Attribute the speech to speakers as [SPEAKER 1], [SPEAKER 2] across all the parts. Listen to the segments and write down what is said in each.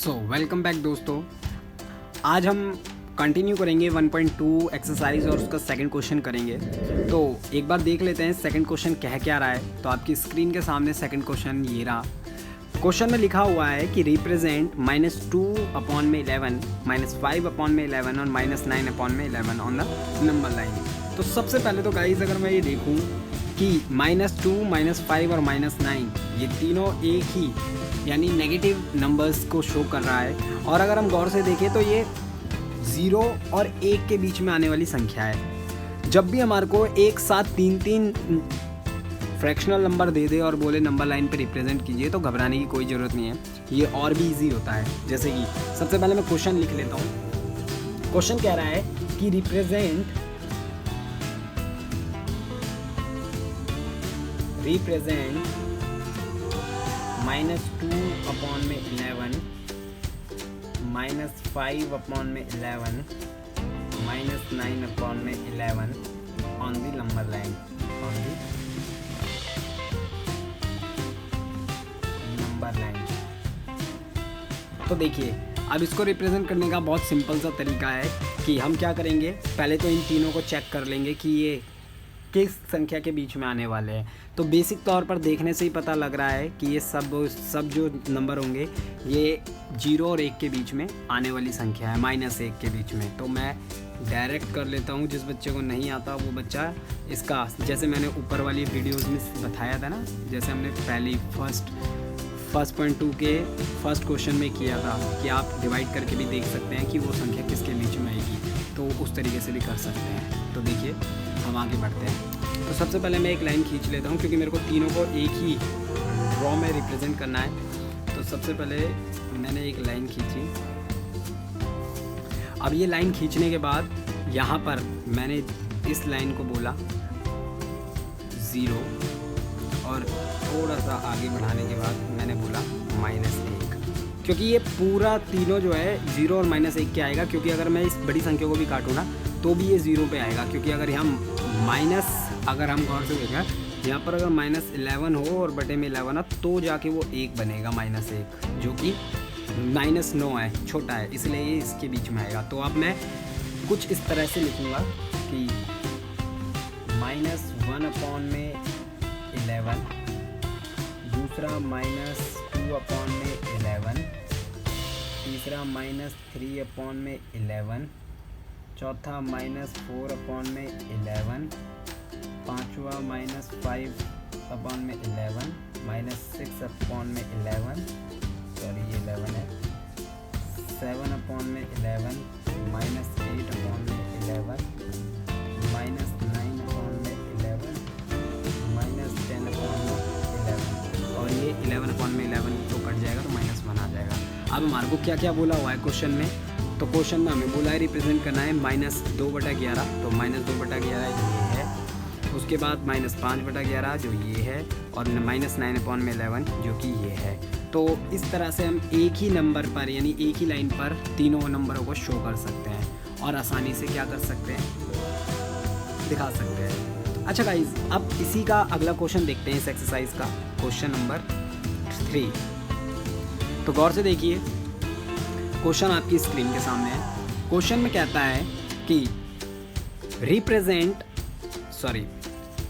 [SPEAKER 1] Welcome back दोस्तों। आज हम कंटिन्यू करेंगे 1.2 एक्सरसाइज और उसका सेकंड क्वेश्चन करेंगे। तो एक बार देख लेते हैं सेकंड क्वेश्चन कह क्या रहा है। तो आपकी स्क्रीन के सामने सेकंड क्वेश्चन ये रहा। क्वेश्चन में लिखा हुआ है कि रिप्रेजेंट -2/11, -5/11 और -9/11 ऑन द नंबर लाइन। तो सबसे पहले तो गाइस अगर मैं ये देखूँ कि -2, -5 और -9 ये तीनों एक ही यानी नेगेटिव नंबर्स को शो कर रहा है। और अगर हम गौर से देखें तो ये 0 और 1 के बीच में आने वाली संख्या है। जब भी हमारे को एक साथ तीन फ्रैक्शनल नंबर दे दे और बोले नंबर लाइन पे रिप्रेजेंट कीजिए तो घबराने की कोई ज़रूरत नहीं है, ये और भी इजी होता है। जैसे कि सबसे पहले मैं क्वेश्चन लिख लेता हूँ। क्वेश्चन कह रहा है कि represent -2/11, -5/11, -9/11 on the number line, तो देखिए अब इसको रिप्रेजेंट करने का बहुत सिंपल सा तरीका है कि हम क्या करेंगे, पहले तो इन तीनों को चेक कर लेंगे कि ये किस संख्या के बीच में आने वाले हैं। तो बेसिक तौर पर देखने से ही पता लग रहा है कि ये सब जो नंबर होंगे ये 0 और 1 के बीच में आने वाली संख्या है, -1 के बीच में। तो मैं डायरेक्ट कर लेता हूँ। जिस बच्चे को नहीं आता वो बच्चा इसका, जैसे मैंने ऊपर वाली वीडियोज़ में बताया था ना, जैसे हमने पहले फर्स्ट 1.2 के फर्स्ट क्वेश्चन में किया था कि आप डिवाइड करके भी देख सकते हैं कि वो संख्या किसके बीच में आएगी, तो उस तरीके से भी कर सकते हैं। तो देखिए हम आगे बढ़ते हैं। तो सबसे पहले मैं एक लाइन खींच लेता हूँ क्योंकि मेरे को तीनों को एक ही ड्रॉ में रिप्रेजेंट करना है। तो सबसे पहले मैंने एक लाइन खींची। अब ये लाइन खींचने के बाद यहाँ पर मैंने इस लाइन को बोला 0 और थोड़ा सा आगे बढ़ाने के बाद मैंने बोला -1, क्योंकि ये पूरा तीनों जो है 0 और -1 के आएगा। क्योंकि अगर मैं इस बड़ी संख्या को भी काटूँ ना तो भी ये 0 पे आएगा। क्योंकि अगर हम गौर से देखें यहाँ पर अगर -11 हो और बटे में 11 है तो जाके वो 1 बनेगा, -1, जो कि -9 है, छोटा है, इसलिए ये इसके बीच में आएगा। तो अब मैं कुछ इस तरह से लिखूँगा कि -1/11, दूसरा -2/11, तीसरा -3/11, चौथा -4/11, पाँचवा -5/11, -6/11, सॉरी ये 11 है, 7/11, -8/11, -9/11, -10/11 और ये 11/11 तो कट जाएगा तो -1 आ जाएगा। अब हमारे को क्या क्या बोला हुआ है क्वेश्चन में, तो क्वेश्चन में हमें बोला है रिप्रेजेंट करना है -2/11, तो -2/11 ये है। उसके बाद -5/11 जो ये है और -9/11 जो कि ये है। तो इस तरह से हम एक ही नंबर पर यानी एक ही लाइन पर तीनों नंबरों को शो कर सकते हैं और आसानी से क्या कर सकते हैं, दिखा सकते हैं। अच्छा गाइज, अब इसी का अगला क्वेश्चन देखते हैं, इस एक्सरसाइज का क्वेश्चन नंबर 3। तो गौर से देखिए क्वेश्चन आपकी स्क्रीन के सामने है। क्वेश्चन में कहता है कि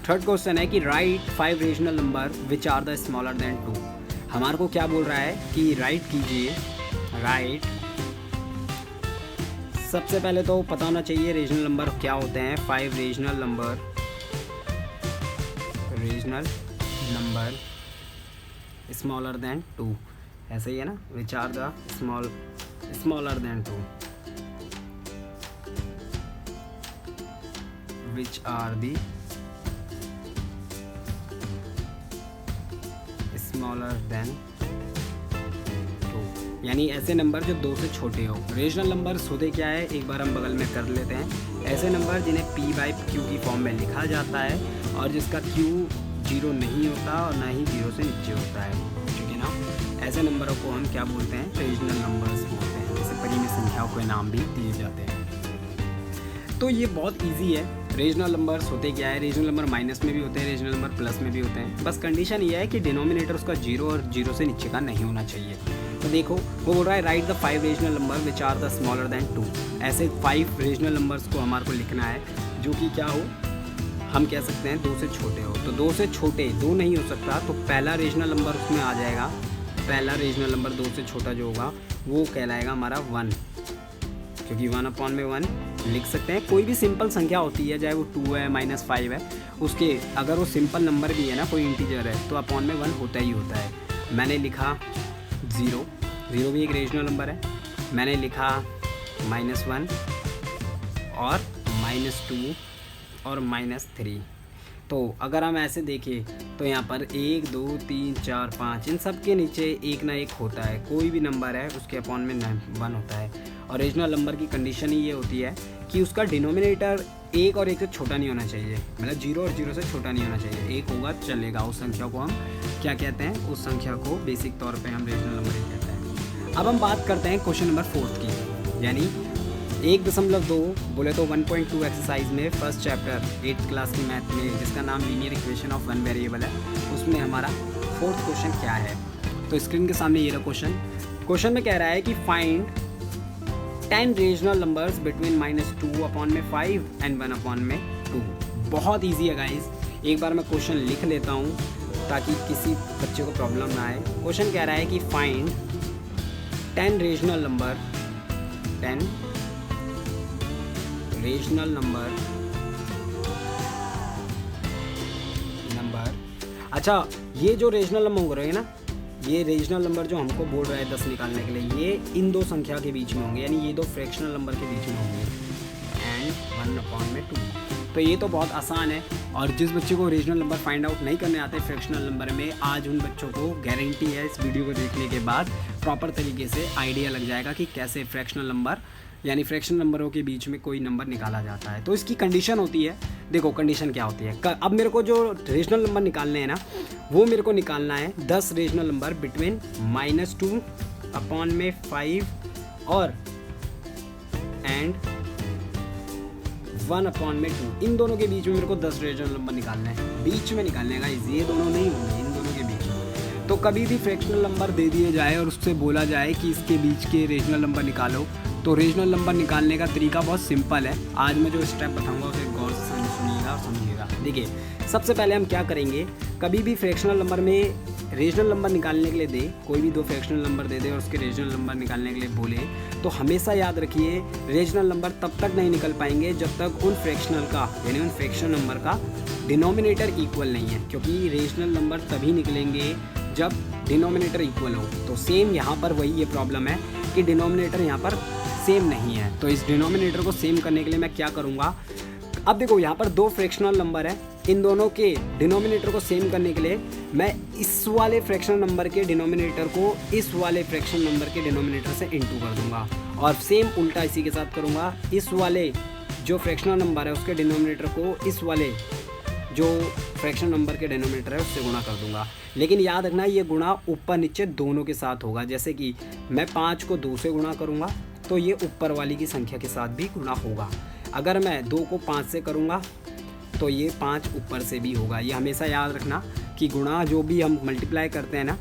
[SPEAKER 1] थर्ड क्वेश्चन है कि write 5 rational number which are the smaller than 2। हमारे को क्या बोल रहा है कि राइट कीजिए। सबसे पहले तो पता होना चाहिए रेशनल नंबर क्या होते हैं। 5 रेशनल नंबर स्मॉलर देन 2, ऐसे ही है ना, which are the smaller than 2, which are the smaller than 2, यानी ऐसे नंबर जो 2 से छोटे हो। रेशनल नंबर होते क्या है, एक बार हम बगल में कर लेते हैं। ऐसे नंबर जिन्हें p/q की फॉर्म में लिखा जाता है और जिसका q 0 नहीं होता और ना ही 0 से नीचे होता है, ठीक है ना। ऐसे नंबरों को हम क्या बोलते हैं, रेशनल नंबर्स बोलते हैं। जैसे परिमेय संख्याओं के नाम भी दिए जाते हैं। तो ये बहुत इजी है। रीजनल नंबर्स होते क्या है, रीजनल नंबर माइनस में भी होते हैं, रीजनल नंबर प्लस में भी होते हैं। बस कंडीशन ये है कि डिनोमिनेटर उसका जीरो और जीरो से नीचे का नहीं होना चाहिए। तो देखो वो बोल रहा है write the 5 rational number which are the smaller than 2। ऐसे 5 रेशनल नंबर्स को हमारे को लिखना है जो कि क्या हो, हम कह सकते हैं 2 से छोटे हो। तो 2 से छोटे 2 नहीं हो सकता, तो पहला रेशनल नंबर उसमें आ जाएगा। पहला रेशनल नंबर 2 से छोटा जो होगा वो कहलाएगा हमारा 1, क्योंकि 1/1 लिख सकते हैं। कोई भी सिंपल संख्या होती है, चाहे वो 2 है -5 है, उसके अगर वो सिंपल नंबर भी है ना, कोई इंटीजर है, तो अपॉन में 1 होता ही होता है। मैंने लिखा 0 भी एक रेशनल नंबर है। मैंने लिखा -1 और -2 और -3। तो अगर हम ऐसे देखें तो यहाँ पर 1 2 3 4 5 इन सब के नीचे एक ना एक होता है। कोई भी नंबर है उसके अपॉन में 1 होता है। और रेशनल नंबर की कंडीशन ही ये होती है कि उसका डिनोमिनेटर 1 और 1 से छोटा नहीं होना चाहिए, मतलब 0 और 0 से छोटा नहीं होना चाहिए। 1 होगा चलेगा। उस संख्या को हम क्या कहते हैं, उस संख्या को बेसिक तौर पे हम रेशनल नंबर ही कहते हैं। अब हम बात करते हैं क्वेश्चन नंबर 4 की, यानी 1.2 बोले तो 1.2 एक्सरसाइज में फर्स्ट चैप्टर 8th क्लास की मैथ में, जिसका नाम linear equation of one variable है, उसमें हमारा 4th क्वेश्चन क्या है। तो स्क्रीन के सामने ये रहा क्वेश्चन में कह रहा है कि find 10 rational numbers between -2/5 and 1/2। बहुत ईजी है गाइज। एक बार मैं क्वेश्चन लिख लेता हूँ ताकि किसी बच्चे को प्रॉब्लम ना आए। क्वेश्चन कह रहा है कि फाइंड 10 रेशनल नंबर अच्छा, ये जो रेशनल नंबर हो रहे हैं ना, ये रेशनल नंबर जो हमको बोल रहा है 10 निकालने के लिए, ये इन दो संख्या के बीच में होंगे, यानी ये दो फ्रैक्शनल नंबर के बीच में होंगे एंड 1/2। तो ये तो बहुत आसान है। और जिस बच्चे को रेशनल नंबर फाइंड आउट नहीं करने आते फ्रैक्शनल नंबर में, आज उन बच्चों को गारंटी है इस वीडियो को देखने के बाद प्रॉपर तरीके से आइडिया लग जाएगा कि कैसे फ्रैक्शनल नंबर यानी फ्रैक्शनल नंबरों के बीच में कोई नंबर निकाला जाता है। तो इसकी कंडीशन होती है, देखो कंडीशन क्या होती है। अब मेरे को जो रेशनल नंबर निकालने हैं ना, वो मेरे को निकालना है 10 रेशनल नंबर बिटवीन -2/5 और एंड 1/2। इन दोनों के बीच में मेरे को 10 रेशनल नंबर निकालना है, बीच में निकालने का। ये दोनों नहीं होंगे, इन दोनों के बीच में। तो कभी भी फ्रैक्शनल नंबर दे दिए जाए और उससे बोला जाए कि इसके बीच के रेशनल नंबर निकालो, तो रेशनल नंबर निकालने का तरीका बहुत सिंपल है। आज मैं जो स्टेप बताऊंगा उसे गौर से सुनिएगा और समझिएगा। देखिए, सबसे पहले हम क्या करेंगे, कभी भी फ्रैक्शनल नंबर में रेशनल नंबर निकालने के लिए दे, कोई भी दो फ्रैक्शनल नंबर दे दे और उसके रेशनल नंबर निकालने के लिए बोले, तो हमेशा याद रखिए रेशनल नंबर तब तक नहीं निकल पाएंगे जब तक उन फ्रैक्शनल का यानी उन फ्रैक्शनल नंबर का डिनोमिनेटर इक्वल नहीं है, क्योंकि रेशनल नंबर तभी निकलेंगे जब डिनोमिनेटर इक्वल हो। तो सेम यहाँ पर वही ये प्रॉब्लम है कि डिनोमिनेटर यहाँ पर सेम नहीं है। तो इस डिनोमिनेटर को सेम करने के लिए मैं क्या करूँगा, अब देखो यहाँ पर दो फ्रैक्शनल नंबर है, इन दोनों के डिनोमिनेटर को सेम करने के लिए मैं इस वाले फ्रैक्शनल नंबर के डिनोमिनेटर को इस वाले फ्रैक्शनल नंबर के डिनोमिनेटर से इनटू कर दूंगा, और सेम उल्टा इसी के साथ करूँगा, इस वाले जो फ्रैक्शनल नंबर है उसके डिनोमिनेटर को इस वाले जो फ्रैक्शनल नंबर के डिनोमिनेटर है उससे गुणा कर दूंगा। लेकिन याद रखना ये गुणा ऊपर नीचे दोनों के साथ होगा। जैसे कि मैं 5 को 2 से गुणा करूँगा तो ये ऊपर वाली की संख्या के साथ भी गुणा होगा। अगर मैं 2 को 5 से करूँगा तो ये 5 ऊपर से भी होगा। ये हमेशा याद रखना कि गुणा जो भी हम मल्टीप्लाई करते हैं ना,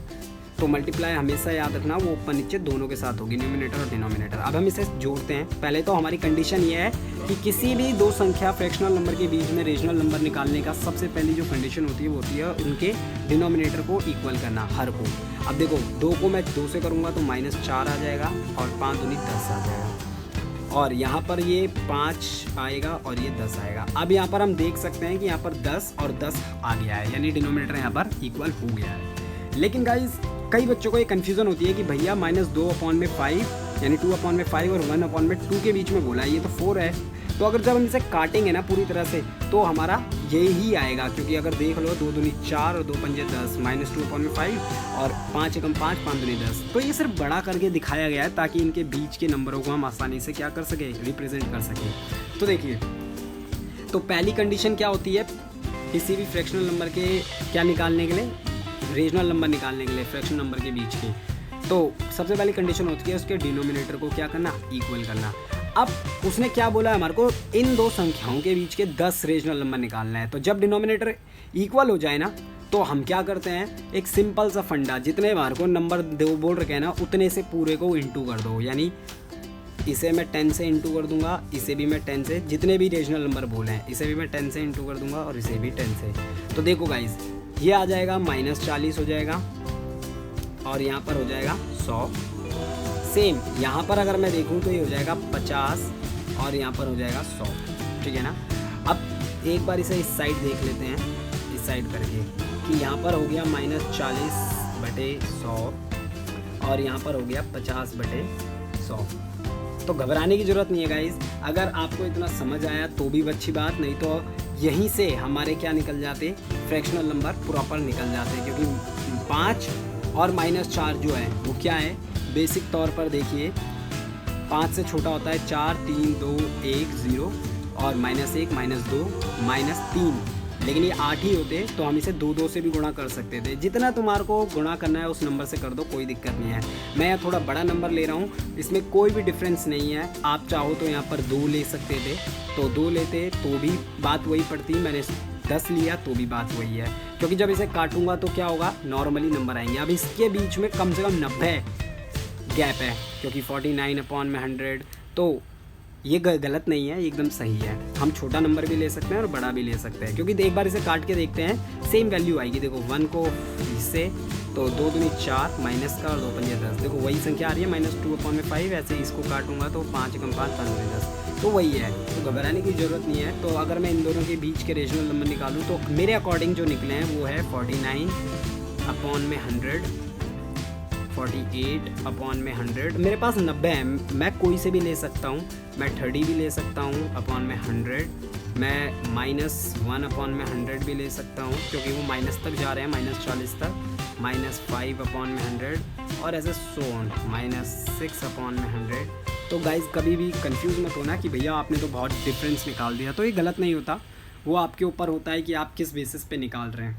[SPEAKER 1] तो मल्टीप्लाई हमेशा याद रखना वो ऊपर नीचे दोनों के साथ होगी, न्यूमरेटर और डिनोमिनेटर। अब हम इसे जोड़ते हैं। पहले तो हमारी कंडीशन ये है कि किसी भी दो संख्या फ्रैक्शनल नंबर के बीच में रेशनल नंबर निकालने का सबसे पहली जो कंडीशन होती है वो होती है उनके डिनोमिनेटर को इक्वल करना, हर को। अब देखो 2 को मैं 2 से करूँगा तो -4 आ जाएगा और 5 दूनी 10 आ जाएगा, और यहाँ पर ये 5 आएगा और ये 10 आएगा। अब यहाँ पर हम देख सकते हैं कि यहाँ पर 10 और 10 आ गया है, यानी डिनोमिनेटर यहाँ पर इक्वल हो गया है। लेकिन गाइज कई बच्चों को ये कन्फ्यूज़न होती है कि भैया -2/5 यानी 2/5 और 1/2 के बीच में बोला है, ये तो 4 है। तो अगर जब हम इसे काटेंगे ना पूरी तरह से तो हमारा यही आएगा, क्योंकि अगर देख लो 2 दूनी 4 और 2 पंजे 10, -2/5 और 5 एकम 5, 5 दूनी 10। तो ये सिर्फ बड़ा करके दिखाया गया है ताकि इनके बीच के नंबरों को हम आसानी से क्या कर सके, रिप्रेजेंट कर सके। तो देखिए, तो पहली कंडीशन क्या होती है किसी भी फ्रैक्शनल नंबर के क्या निकालने के लिए, रेशनल नंबर निकालने के लिए फ्रैक्शनल नंबर के बीच के, तो सबसे पहली कंडीशन होती है उसके डिनोमिनेटर को क्या करना, इक्वल करना। अब उसने क्या बोला है हमारे को, इन दो संख्याओं के बीच के 10 रेशनल नंबर निकालना है। तो जब डिनोमिनेटर इक्वल हो जाए ना तो हम क्या करते हैं, एक सिंपल सा फंडा, जितने बार को नंबर दो बोल रखे हैं ना उतने से पूरे को इंटू कर दो। यानी इसे मैं 10 से इंटू कर दूंगा, इसे भी मैं 10 से, जितने भी रेशनल नंबर बोले हैं इसे भी मैं 10 से इंटू कर दूंगा और इसे भी 10 से। तो देखो गाइस, ये आ जाएगा -40 हो जाएगा और यहाँ पर हो जाएगा 100। सेम यहाँ पर अगर मैं देखूँ तो ये हो जाएगा 50 और यहाँ पर हो जाएगा 100। ठीक है ना। अब एक बार इसे इस साइड देख लेते हैं, इस साइड करके, कि यहाँ पर हो गया -40/100 और यहाँ पर हो गया 50/100। तो घबराने की ज़रूरत नहीं है गाइस। अगर आपको इतना समझ आया तो भी अच्छी बात, नहीं तो यहीं से हमारे क्या निकल जाते, फ्रैक्शनल नंबर प्रॉपर निकल जाते, क्योंकि 5 और -4 जो है वो क्या है, बेसिक तौर पर देखिए 5 से छोटा होता है 4, 3, 2, 1, 0 और -1, -2, -3, लेकिन ये 8 ही होते तो हम इसे 2 से भी गुणा कर सकते थे। जितना तुम्हारे को गुणा करना है उस नंबर से कर दो, कोई दिक्कत नहीं है। मैं यहाँ थोड़ा बड़ा नंबर ले रहा हूँ, इसमें कोई भी डिफरेंस नहीं है। आप चाहो तो यहाँ पर 2 ले सकते थे, तो 2 लेते तो भी बात वही पड़ती। मैंने 10 लिया तो भी बात वही है, क्योंकि जब इसे काटूंगा तो क्या होगा, नॉर्मली नंबर आएंगे। अब इसके बीच में कम से कम 90 गैप है, क्योंकि 49/100, तो ये गलत नहीं है, एकदम सही है। हम छोटा नंबर भी ले सकते हैं और बड़ा भी ले सकते हैं, क्योंकि एक बार इसे काट के देखते हैं, सेम वैल्यू आएगी। देखो 1 को इससे तो 2 दूनी 4 माइनस का और 2 पंजे 10, देखो वही संख्या आ रही है -2/5। ऐसे इसको काटूंगा तो 5 × 5 15 10, तो वही है। तो घबराने की ज़रूरत नहीं है। तो अगर मैं इन दोनों के बीच के रेशनल नंबर निकालूँ तो मेरे अकॉर्डिंग जो निकले हैं वो है 49/100, 48/100। मेरे पास 90 है, मैं कोई से भी ले सकता हूँ। मैं 30 भी ले सकता हूँ /100, मैं -1/100 भी ले सकता हूँ, क्योंकि वो माइनस तक जा रहे हैं, -40 तक, -5/100 और ऐसे सोन -6/100। तो गाइज कभी भी कंफ्यूज मत होना कि भैया आपने तो बहुत डिफरेंस निकाल दिया, तो ये गलत नहीं होता। वो आपके ऊपर होता है कि आप किस बेसिस पे निकाल रहे हैं।